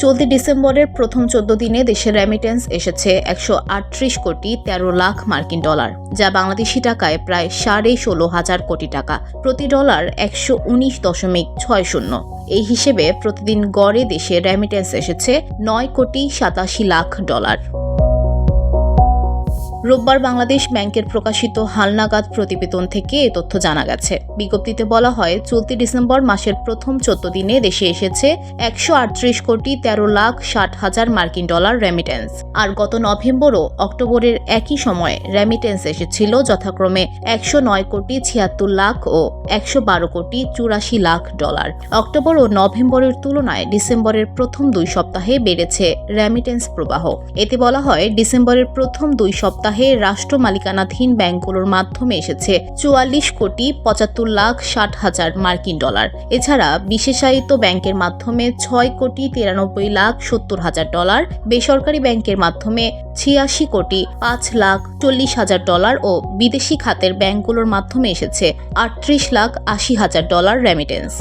চলতি ডিসেম্বরের প্রথম 14 দিনে দেশের রেমিটেন্স এসেছে 138 কোটি 13 লাখ মার্কিন ডলার, যা বাংলাদেশি টাকায় প্রায় 16,500 কোটি টাকা। প্রতি ডলার 119.60। এই হিসেবে প্রতিদিন গড়ে দেশের রেমিটেন্স এসেছে 9 কোটি 87 লাখ ডলার। রোববার বাংলাদেশ ব্যাংকের প্রকাশিত হালনাগাদ প্রতিবেদন থেকে এ তথ্য জানা গেছে। বিজ্ঞপ্তিতে বলা হয়, চলতি ডিসেম্বর মাসের প্রথম 14 দিনে দেশে এসেছে 138 কোটি 13 লাখ 60 হাজার মার্কিন ডলার রেমিটেন্স। আর গত নভেম্বর ও অক্টোবরের একই সময়ে রেমিটেন্স এসেছিল যথাক্রমে 109 কোটি 76 লাখ ও 112 কোটি 84 লাখ ডলার। অক্টোবর ও নভেম্বরের তুলনায় ডিসেম্বরের প্রথম 2 সপ্তাহে বেড়েছে রেমিটেন্স প্রবাহ। এতে বলা হয়, ডিসেম্বরের প্রথম 2 সপ্তাহে রাষ্ট্র মালিকানাধীন ব্যাংকগুলোর মাধ্যমে এসেছে 44 কোটি 75 লাখ 60 হাজার মার্কিন ডলার। এছাড়া বিশেষায়িত ব্যাংকের মাধ্যমে 6 কোটি 93 লাখ 70 হাজার ডলার, বেসরকারি ব্যাংকের মাধ্যমে 86 কোটি 5 লাখ 40 হাজার ডলার ও বিদেশি খাতের ব্যাংকগুলোর মাধ্যমে এসেছে 38 লাখ 80 হাজার ডলার রেমিটেন্স।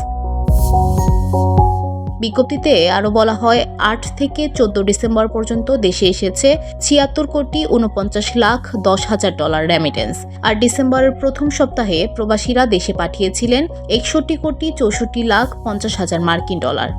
বিজ্ঞপ্তিতে আরও বলা হয়, 8 থেকে 14 ডিসেম্বর পর্যন্ত দেশে এসেছে 76 কোটি 49 লাখ 10 হাজার ডলার রেমিটেন্স। আর ডিসেম্বরের প্রথম সপ্তাহে প্রবাসীরা দেশে পাঠিয়েছিলেন 61 কোটি 64 লাখ 50 হাজার মার্কিন ডলার।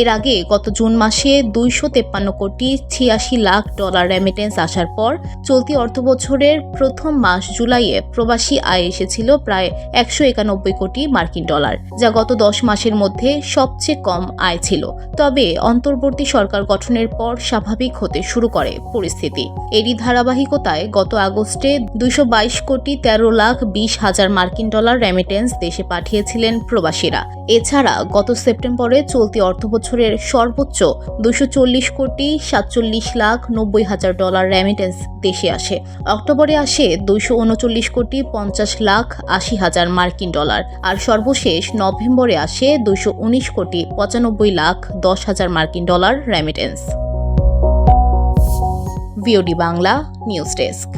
এর আগে গত জুন মাসে 253 কোটি 86 লাখ ডলার রেমিটেন্স আসার পর চলতি অর্থবছরের প্রথম মাস জুলাইয়ে প্রবাসী আয় এসেছিল প্রায় 191 কোটি মার্কিন ডলার, যা গত 10 মাসের মধ্যে সবচেয়ে কম আয় ছিল। তবে অন্তর্বর্তী সরকার গঠনের পর স্বাভাবিক হতে শুরু করে পরিস্থিতি। এরই ধারাবাহিকতায় গত আগস্টে 222 কোটি 13 লাখ 20 হাজার মার্কিন ডলার রেমিটেন্স দেশে পাঠিয়েছিলেন প্রবাসীরা। এছাড়া গত সেপ্টেম্বরে চলতি অর্থবছরের সর্বোচ্চ 240 কোটি 47 লাখ 90 হাজার ডলার রেমিটেন্স দেশে আসে। অক্টোবরে আসে 239 কোটি 50 লাখ 80 হাজার মার্কিন ডলার। আর সর্বশেষ নভেম্বরে আসে 219 কোটি 95 লাখ 10 হাজার মার্কিন dollar remittance. VOD Bangla news desk.